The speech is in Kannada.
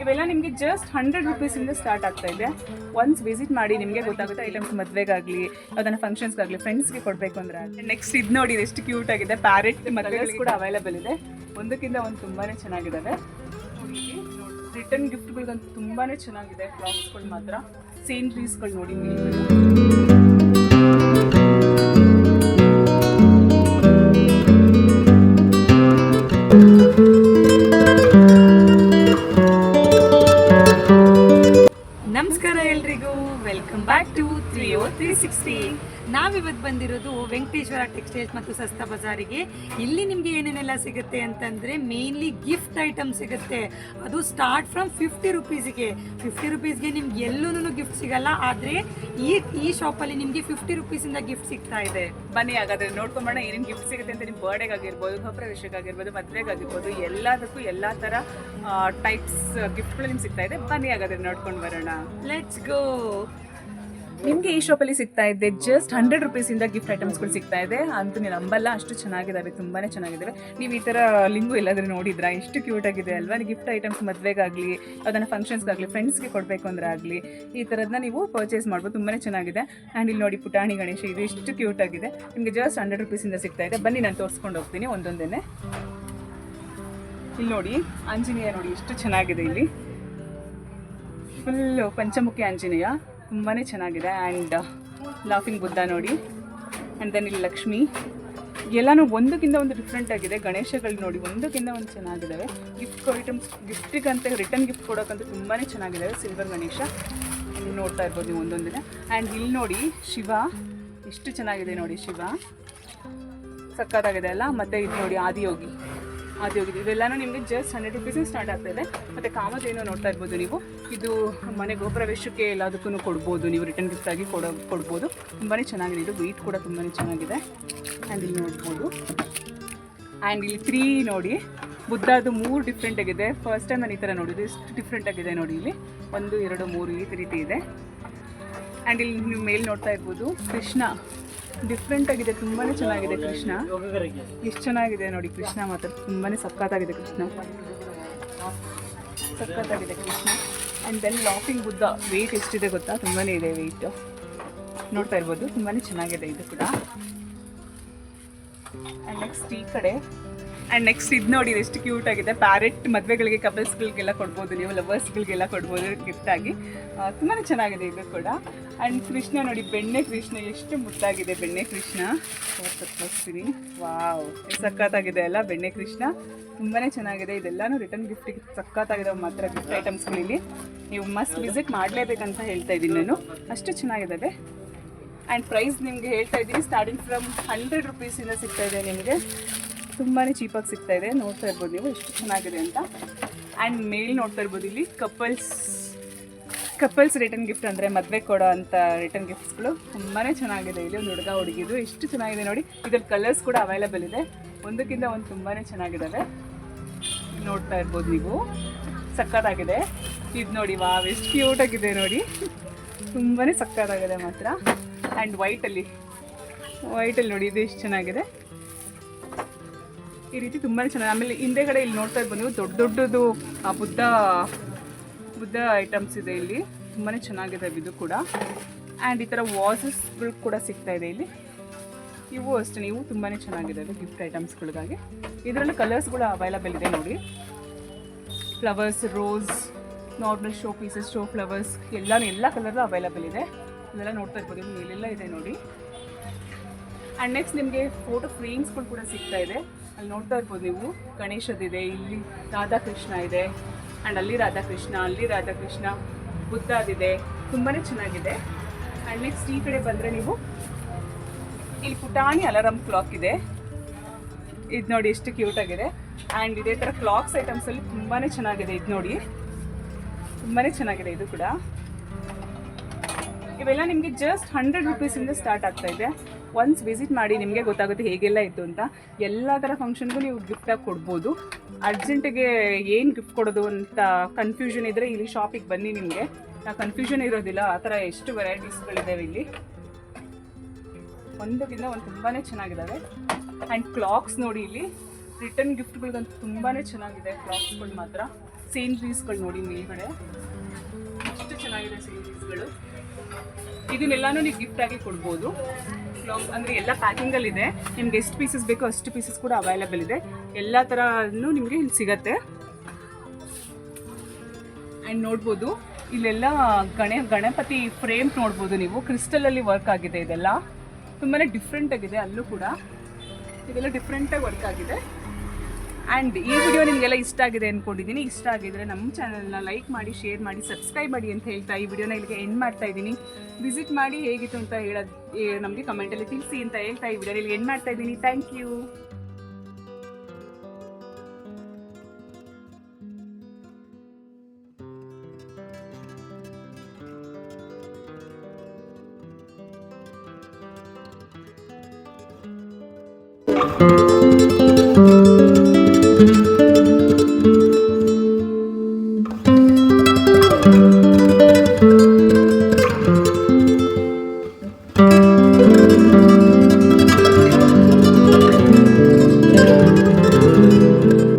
ಇವೆಲ್ಲ ನಿಮಗೆ ಜಸ್ಟ್ 100 ರುಪೀಸಿಂದ ಸ್ಟಾರ್ಟ್ ಆಗ್ತಾ ಇದೆ. ಒನ್ಸ್ ವಿಸಿಟ್ ಮಾಡಿ ನಿಮಗೆ ಗೊತ್ತಾಗುತ್ತೆ. ಐಟಮ್ಸ್ ಮದುವೆಗಾಗಲಿ ಅದನ್ನ ಫಂಕ್ಷನ್ಸ್ಗಾಗಲಿ ಫ್ರೆಂಡ್ಸ್ಗೆ ಕೊಡಬೇಕು ಅಂದ್ರೆ. ನೆಕ್ಸ್ಟ್ ಇದು ನೋಡಿ, ಎಷ್ಟು ಕ್ಯೂಟ್ ಆಗಿದೆ. ಪ್ಯಾರೆಟ್ ಮದುವೆಗಳು ಕೂಡ ಅವೈಲೇಬಲ್ ಇದೆ. ಒಂದಕ್ಕಿಂತ ಒಂದು ತುಂಬಾ ಚೆನ್ನಾಗಿದ್ದಾವೆ. ರಿಟರ್ನ್ ಗಿಫ್ಟ್ಗಳಿಗಂತೂ ತುಂಬಾ ಚೆನ್ನಾಗಿದೆ. ಕ್ಲಾತ್ಸ್ಗಳು ಮಾತ್ರ ಸೀನ್ರೀಸ್ಗಳು ನೋಡಿ ನಮಸ್ಕಾರ ಎಲ್ರಿಗೂ, ವೆಲ್ಕಮ್ ಬ್ಯಾಕ್ ಟು 30360. ನಾವಿವತ್ತು ಬಂದಿರೋದು ವೆಂಕಟೇಶ್ವರ ಟೆಕ್ಸ್ಟೈಲ್ಸ್ ಮತ್ತು ಸಸ್ತಾ ಬಜಾರಿಗೆ. ಇಲ್ಲಿ ನಿಮಗೆ ಏನೇನೆಲ್ಲ ಸಿಗುತ್ತೆ ಅಂತಂದರೆ ಮೇನ್ಲಿ ಗಿಫ್ಟ್ ಐಟಮ್ ಸಿಗುತ್ತೆ. ಅದು ಸ್ಟಾರ್ಟ್ ಫ್ರಮ್ 50 ರುಪೀಸಿಗೆ. 50 ರುಪೀಸ್ಗೆ ನಿಮ್ಗೆ ಎಲ್ಲೂ ಗಿಫ್ಟ್ ಸಿಗಲ್ಲ. ಆದರೆ ಈ ಶಾಪಲ್ಲಿ ನಿಮಗೆ 50 ರುಪೀಸಿಂದ ಗಿಫ್ಟ್ ಸಿಗ್ತಾ ಇದೆ. ಬನ್ನಿ ಹಾಗಾದ್ರೆ ನೋಡ್ಕೊಂಬೋಣ ಏನೇನು ಗಿಫ್ಟ್ ಸಿಗುತ್ತೆ ಅಂತ. ನಿಮ್ಮ ಬರ್ಡೇಗಾಗಿರ್ಬೋದು, ಗೃಹಪ್ರವೇಶಕ್ಕಾಗಿರ್ಬೋದು, ಮದುವೆಗಾಗಿರ್ಬೋದು, ಎಲ್ಲದಕ್ಕೂ ಎಲ್ಲ ಥರ ಟೈಪ್ಸ್ ಗಿಫ್ಟ್ಗಳು ನಿಮ್ಗೆ ಸಿಗ್ತಾ ಇದೆ. ಬನ್ನಿ ಹಾಗಾದ್ರೆ ನೋಡ್ಕೊಂಡು ಬರೋಣ. Let's go. ನಿಮಗೆ ಈ ಶಾಪಲ್ಲಿ ಸಿಗ್ತಾ ಇದೆ ಜಸ್ಟ್ 100 ರುಪೀಸಿಂದ ಗಿಫ್ಟ್ ಐಟಮ್ಸ್ಗಳು ಸಿಗ್ತಾ ಇದೆ. ಅಂತೂ ನೀವು ನಂಬಲ್ಲ, ಅಷ್ಟು ಚೆನ್ನಾಗಿದ್ದಾವೆ, ತುಂಬಾ ಚೆನ್ನಾಗಿದ್ದಾವೆ. ನೀವು ಈ ಥರ ಲಿಂಗು ಎಲ್ಲಾದರೂ ನೋಡಿದ್ರಾ? ಎಷ್ಟು ಕ್ಯೂಟ್ ಆಗಿದೆ ಅಲ್ವಾ? ಗಿಫ್ಟ್ ಐಟಮ್ಸ್ ಮದುವೆಗಾಗಲಿ ಅದನ್ನು ಫಂಕ್ಷನ್ಸ್ಗಾಗಲಿ ಫ್ರೆಂಡ್ಸ್ಗೆ ಕೊಡಬೇಕು ಅಂದರೆ ಆಗಲಿ ಈ ಥರದನ್ನ ನೀವು ಪರ್ಚೇಸ್ ಮಾಡ್ಬೋದು. ತುಂಬಾ ಚೆನ್ನಾಗಿದೆ. ಆ್ಯಂಡ್ ಇಲ್ಲಿ ನೋಡಿ ಪುಟಾಣಿ ಗಣೇಶ, ಇದು ಎಷ್ಟು ಕ್ಯೂಟ್ ಆಗಿದೆ. ನಿಮಗೆ ಜಸ್ಟ್ 100 ರುಪೀಸಿಂದ ಸಿಗ್ತಾ ಇದೆ. ಬನ್ನಿ ನಾನು ತೋರಿಸ್ಕೊಂಡು ಹೋಗ್ತೀನಿ ಒಂದೊಂದೇ. ಇಲ್ಲಿ ನೋಡಿ ಆಂಜನೇಯ ನೋಡಿ ಎಷ್ಟು ಚೆನ್ನಾಗಿದೆ. ಇಲ್ಲಿ ಫುಲ್ಲು ಪಂಚಮುಖಿ ಆಂಜನೇಯ ತುಂಬಾ ಚೆನ್ನಾಗಿದೆ. ಆ್ಯಂಡ್ ಲಾಫಿಂಗ್ ಬುದ್ಧ ನೋಡಿ. ಆ್ಯಂಡ್ ದೆನ್ ಇಲ್ಲಿ ಲಕ್ಷ್ಮಿ. ಎಲ್ಲನೂ ಒಂದಕ್ಕಿಂತ ಒಂದು ಡಿಫ್ರೆಂಟ್ ಆಗಿದೆ. ಗಣೇಶಗಳು ನೋಡಿ ಒಂದಕ್ಕಿಂತ ಒಂದು ಚೆನ್ನಾಗಿದ್ದಾವೆ. ಗಿಫ್ಟ್ ಐಟಮ್ಸ್ ಗಿಫ್ಟಿಗಂತ ರಿಟರ್ನ್ ಗಿಫ್ಟ್ ಕೊಡೋಕ್ಕಂತೂ ತುಂಬಾ ಚೆನ್ನಾಗಿದ್ದಾವೆ. ಸಿಲ್ವರ್ ಗಣೇಶ ಇಲ್ಲಿ ನೋಡ್ತಾ ಇರ್ಬೋದು ನೀವು ಒಂದೊಂದಿನ. ಆ್ಯಂಡ್ ಇಲ್ಲಿ ನೋಡಿ ಶಿವ ಎಷ್ಟು ಚೆನ್ನಾಗಿದೆ ನೋಡಿ. ಶಿವ ಸಕ್ಕತ್ತಾಗಿದೆ ಅಲ್ಲ. ಮತ್ತು ಇದು ನೋಡಿ ಆದಿಯೋಗಿ ಇವೆಲ್ಲನೂ ನಿಮಗೆ ಜಸ್ಟ್ 100 ರುಪೀಸಿಂದ ಸ್ಟಾರ್ಟ್ ಆಗ್ತಾಯಿದೆ. ಮತ್ತು ಕಾಮಧೇನು ನೋಡ್ತಾ ಇರ್ಬೋದು ನೀವು. ಇದು ಮನೆ ಗೃಹಪ್ರವೇಶಕ್ಕೆ ಎಲ್ಲದಕ್ಕೂ ಕೊಡ್ಬೋದು, ನೀವು ರಿಟರ್ನ್ ಗಿಫ್ಟಾಗಿ ಕೊಡ್ಬೋದು. ತುಂಬಾ ಚೆನ್ನಾಗಿದೆ. ಇದು ವೆಯ್ಟ್ ಕೂಡ ತುಂಬಾ ಚೆನ್ನಾಗಿದೆ. ಆ್ಯಂಡ್ ಇಲ್ಲಿ ನೋಡ್ಬೋದು. ಆ್ಯಂಡ್ ಇಲ್ಲಿ 3 ನೋಡಿ ಬುದ್ಧದು 3 ಡಿಫ್ರೆಂಟ್ ಆಗಿದೆ. ಫಸ್ಟ್ ಟೈಮ್ ನಾನು ಈ ಥರ ನೋಡಿದ್ದು. ಎಷ್ಟು ಡಿಫ್ರೆಂಟ್ ಆಗಿದೆ ನೋಡಿ. ಇಲ್ಲಿ 1 2 3 ಈ ರೀತಿ ಇದೆ. ಆ್ಯಂಡ್ ಇಲ್ಲಿ ನೀವು ಮೇಲೆ ನೋಡ್ತಾ ಇರ್ಬೋದು ಕೃಷ್ಣ ಡಿಫ್ರೆಂಟ್ ಆಗಿದೆ. ತುಂಬಾ ಚೆನ್ನಾಗಿದೆ ಕೃಷ್ಣ. ಎಷ್ಟು ಚೆನ್ನಾಗಿದೆ ನೋಡಿ. ಕೃಷ್ಣ ಮಾತ್ರ ತುಂಬಾ ಸಕ್ಕತ್ತಾಗಿದೆ. ಕೃಷ್ಣ ಸಕ್ಕತ್ತಾಗಿದೆ Krishna. And then laughing Buddha weight ಎಷ್ಟಿದೆ ಗೊತ್ತಾ? ತುಂಬಾ ಇದೆ ವೆಯ್ಟ್. ನೋಡ್ತಾ ಇರ್ಬೋದು. ತುಂಬಾ ಚೆನ್ನಾಗಿದೆ ಇದು ಕೂಡ. ಆ್ಯಂಡ್ ನೆಕ್ಸ್ಟ್ ಈ ಕಡೆ. ಆ್ಯಂಡ್ ನೆಕ್ಸ್ಟ್ ಇದು ನೋಡಿ ಎಷ್ಟು ಕ್ಯೂಟ್ ಆಗಿದೆ. ಪ್ಯಾರೆಟ್ ಮದುವೆಗಳಿಗೆ ಕಪಲ್ಸ್ಗಳಿಗೆಲ್ಲ ಕೊಡ್ಬೋದು, ನೀವು ಲವರ್ಸ್ಗಳಿಗೆಲ್ಲ ಕೊಡ್ಬೋದು ಗಿಫ್ಟಾಗಿ. ತುಂಬಾ ಚೆನ್ನಾಗಿದೆ ಇದು ಕೂಡ. ಆ್ಯಂಡ್ ಕೃಷ್ಣ ನೋಡಿ, ಬೆಣ್ಣೆ ಕೃಷ್ಣ ಎಷ್ಟು ಮುದ್ದಾಗಿದೆ. ಬೆಣ್ಣೆ ಕೃಷ್ಣ ತೋರಿಸ್ತೀನಿ. ವಾವ್ ಸಕ್ಕತ್ತಾಗಿದೆ ಅಲ್ಲ ಬೆಣ್ಣೆ ಕೃಷ್ಣ. ತುಂಬಾ ಚೆನ್ನಾಗಿದೆ. ಇದೆಲ್ಲನೂ ರಿಟರ್ನ್ ಗಿಫ್ಟಿಗೆ ಸಕ್ಕತ್ತಾಗಿದ್ದಾವೆ ಮಾತ್ರ ಗಿಫ್ಟ್ ಐಟಮ್ಸ್ಗಳಲ್ಲಿ. ನೀವು ಮಸ್ಟ್ ವಿಸಿಟ್ ಮಾಡಲೇಬೇಕಂತ ಹೇಳ್ತಾ ಇದ್ದೀನಿ ನಾನು, ಅಷ್ಟು ಚೆನ್ನಾಗಿದ್ದಾವೆ. ಆ್ಯಂಡ್ ಪ್ರೈಸ್ ನಿಮಗೆ ಹೇಳ್ತಾ ಇದ್ದೀನಿ, ಸ್ಟಾರ್ಟಿಂಗ್ ಫ್ರಮ್ 100 ರುಪೀಸಿಂದ ಸಿಗ್ತಾ ಇದೆ ನಿಮಗೆ. ತುಂಬಾ ಚೀಪಾಗಿ ಸಿಗ್ತಾ ಇದೆ. ನೋಡ್ತಾ ಇರ್ಬೋದು ನೀವು ಎಷ್ಟು ಚೆನ್ನಾಗಿದೆ ಅಂತ. ಆ್ಯಂಡ್ ಮೇಲ್ ನೋಡ್ತಾ ಇರ್ಬೋದು ಇಲ್ಲಿ ಕಪಲ್ಸ್ ರಿಟರ್ನ್ ಗಿಫ್ಟ್ ಅಂದರೆ ಮದುವೆ ಕೊಡೋ ಅಂಥ ರಿಟರ್ನ್ ಗಿಫ್ಟ್ಸ್ಗಳು ತುಂಬಾ ಚೆನ್ನಾಗಿದೆ. ಇಲ್ಲಿ ಒಂದು ಹುಡುಗ ಹುಡುಗಿದು ಎಷ್ಟು ಚೆನ್ನಾಗಿದೆ ನೋಡಿ. ಇದ್ರಲ್ಲಿ ಕಲರ್ಸ್ ಕೂಡ ಅವೈಲೇಬಲ್ ಇದೆ. ಒಂದಕ್ಕಿಂತ ಒಂದು ತುಂಬಾ ಚೆನ್ನಾಗಿದ್ದಾವೆ. ನೋಡ್ತಾ ಇರ್ಬೋದು ನೀವು, ಸಕ್ಕತ್ತಾಗಿದೆ. ಇದು ನೋಡಿ, ವಾವ್ ಎಷ್ಟು ಕ್ಯೂಟ್ ಆಗಿದೆ ನೋಡಿ. ತುಂಬಾ ಸಕ್ಕತ್ತಾಗಿದೆ ಮಾತ್ರ. ಆ್ಯಂಡ್ ವೈಟಲ್ಲಿ ನೋಡಿ ಇದು ಎಷ್ಟು ಚೆನ್ನಾಗಿದೆ. ಈ ರೀತಿ ತುಂಬಾ ಚೆನ್ನಾಗಿ. ಆಮೇಲೆ ಹಿಂದೆಗಡೆ ಇಲ್ಲಿ ನೋಡ್ತಾ ಇರ್ಬೋದು ನೀವು ದೊಡ್ಡದು ಬುದ್ಧ ಐಟಮ್ಸ್ ಇದೆ ಇಲ್ಲಿ. ತುಂಬಾ ಚೆನ್ನಾಗಿದೆ ಇದು ಕೂಡ. ಆ್ಯಂಡ್ ಈ ಥರ ವಾಸಸ್ಗಳು ಕೂಡ ಸಿಗ್ತಾ ಇದೆ ಇಲ್ಲಿ. ಇವು ಅಷ್ಟೇ, ಇವು ತುಂಬಾ ಚೆನ್ನಾಗಿದ್ದಾವೆ ಗಿಫ್ಟ್ ಐಟಮ್ಸ್ಗಳಿಗಾಗಿ. ಇದರಲ್ಲಿ ಕಲರ್ಸ್ಗಳು ಅವೈಲೇಬಲ್ ಇದೆ ನೋಡಿ. Flowers, rose, normal show pieces, show flowers ಎಲ್ಲ ಕಲರ್ ಅವೈಲೇಬಲ್ ಇದೆ. ಇದೆಲ್ಲ ನೋಡ್ತಾ ಇರ್ಬೋದು. ಮೇಲೆಲ್ಲ ಇದೆ ನೋಡಿ. ಆ್ಯಂಡ್ ನೆಕ್ಸ್ಟ್ ನಿಮಗೆ ಫೋಟೋ ಫ್ರೇಮ್ಸ್ಗಳು ಕೂಡ ಸಿಗ್ತಾ ಇದೆ. ಅಲ್ಲಿ ನೋಡ್ತಾ ಇರ್ಬೋದು ನೀವು, ಗಣೇಶದಿದೆ, ಇಲ್ಲಿ ರಾಧಾಕೃಷ್ಣ ಇದೆ. ಆ್ಯಂಡ್ ಅಲ್ಲಿ ರಾಧಾಕೃಷ್ಣ ಬುದ್ಧದಿದೆ. ತುಂಬಾ ಚೆನ್ನಾಗಿದೆ. ಆ್ಯಂಡ್ ನೆಕ್ಸ್ಟ್ ಈ ಕಡೆ ಬಂದರೆ ನೀವು ಇಲ್ಲಿ ಪುಟಾಣಿ ಅಲಾರಮ್ ಕ್ಲಾಕ್ ಇದೆ. ಇದು ನೋಡಿ ಎಷ್ಟು ಕ್ಯೂಟ್ ಆಗಿದೆ. ಆ್ಯಂಡ್ ಇದೇ ಥರ ಕ್ಲಾಕ್ಸ್ ಐಟಮ್ಸಲ್ಲಿ ತುಂಬಾ ಚೆನ್ನಾಗಿದೆ. ಇದು ನೋಡಿ ತುಂಬಾ ಚೆನ್ನಾಗಿದೆ ಇದು ಕೂಡ. ಇವೆಲ್ಲ ನಿಮಗೆ ಜಸ್ಟ್ 100 ರುಪೀಸಿಂದ ಸ್ಟಾರ್ಟ್ ಆಗ್ತಾ ಇದೆ. ಒನ್ಸ್ ವಿಸಿಟ್ ಮಾಡಿ ನಿಮಗೆ ಗೊತ್ತಾಗುತ್ತೆ ಹೇಗೆಲ್ಲ ಇತ್ತು ಅಂತ. ಎಲ್ಲ ಥರ ಫಂಕ್ಷನ್ಗೂ ನೀವು ಗಿಫ್ಟಾಗಿ ಕೊಡ್ಬೋದು. ಅರ್ಜೆಂಟಿಗೆ ಏನು ಗಿಫ್ಟ್ ಕೊಡೋದು ಅಂತ ಕನ್ಫ್ಯೂಷನ್ ಇದ್ದರೆ ಇಲ್ಲಿ ಶಾಪಿಗೆ ಬನ್ನಿ. ನಿಮಗೆ ಕನ್ಫ್ಯೂಷನ್ ಇರೋದಿಲ್ಲ. ಆ ಥರ ಎಷ್ಟು ವೆರೈಟೀಸ್ಗಳಿದ್ದಾವೆ ಇಲ್ಲಿ. ಒಂದಕ್ಕಿಂತ ಒಂದು ತುಂಬಾ ಚೆನ್ನಾಗಿದ್ದಾವೆ. ಆ್ಯಂಡ್ ಕ್ಲಾಕ್ಸ್ ನೋಡಿ, ಇಲ್ಲಿ ರಿಟರ್ನ್ ಗಿಫ್ಟ್ಗಳಿಗಂತೂ ತುಂಬಾ ಚೆನ್ನಾಗಿದೆ ಕ್ಲಾಕ್ಸ್ಗಳು ಮಾತ್ರ. ಸೀನ್ರೀಸ್ಗಳು ನೋಡಿ ಮೇಲ್ಗಡೆ ಎಷ್ಟು ಚೆನ್ನಾಗಿದೆ ಸೀನ್ರೀಸ್ಗಳು. ಇದನ್ನೆಲ್ಲಾನು ನೀವು ಗಿಫ್ಟ್ ಆಗಿ ಕೊಡ್ಬೋದು. ಅಂದರೆ ಎಲ್ಲ ಪ್ಯಾಕಿಂಗಲ್ಲಿ ಇದೆ. ನಿಮ್ಗೆ ಎಷ್ಟು ಪೀಸಸ್ ಬೇಕೋ ಅಷ್ಟು ಪೀಸಸ್ ಕೂಡ ಅವೈಲೇಬಲ್ ಇದೆ. ಎಲ್ಲ ಥರನೂ ನಿಮಗೆ ಇಲ್ಲಿ ಸಿಗತ್ತೆ. ಆ್ಯಂಡ್ ನೋಡ್ಬೋದು ಇಲ್ಲೆಲ್ಲ ಗಣಪತಿ ಫ್ರೇಮ್ ನೋಡ್ಬೋದು ನೀವು. ಕ್ರಿಸ್ಟಲಲ್ಲಿ ವರ್ಕ್ ಆಗಿದೆ. ಇದೆಲ್ಲ ತುಂಬಾ ಡಿಫ್ರೆಂಟ್ ಆಗಿದೆ. ಅಲ್ಲೂ ಕೂಡ ಇದೆಲ್ಲ ಡಿಫ್ರೆಂಟಾಗಿ ವರ್ಕ್ ಆಗಿದೆ. ಆ್ಯಂಡ್ ಈ ವಿಡಿಯೋ ನಿಮಗೆಲ್ಲ ಇಷ್ಟ ಆಗಿದೆ ಅಂದ್ಕೊಂಡಿದ್ದೀನಿ. ಇಷ್ಟ ಆಗಿದ್ರೆ ನಮ್ಮ ಚಾನಲ್ನ ಲೈಕ್ ಮಾಡಿ, ಶೇರ್ ಮಾಡಿ, ಸಬ್ಸ್ಕ್ರೈಬ್ ಮಾಡಿ ಅಂತ ಹೇಳ್ತಾ ಈ ವಿಡಿಯೋನ ಇಲ್ಲಿಗೆ ಎಂಡ್ ಮಾಡ್ತಾ ಇದ್ದೀನಿ. ವಿಸಿಟ್ ಮಾಡಿ ಹೇಗಿತ್ತು ಅಂತ ಹೇಳೋದು ನಮಗೆ ಕಮೆಂಟಲ್ಲಿ ತಿಳಿಸಿ ಅಂತ ಹೇಳ್ತಾ ಈ ವಿಡಿಯೋನ ಇಲ್ಲಿಗೆ ಎಂಡ್ ಮಾಡ್ತಾ ಇದ್ದೀನಿ. Thank you. Thank you.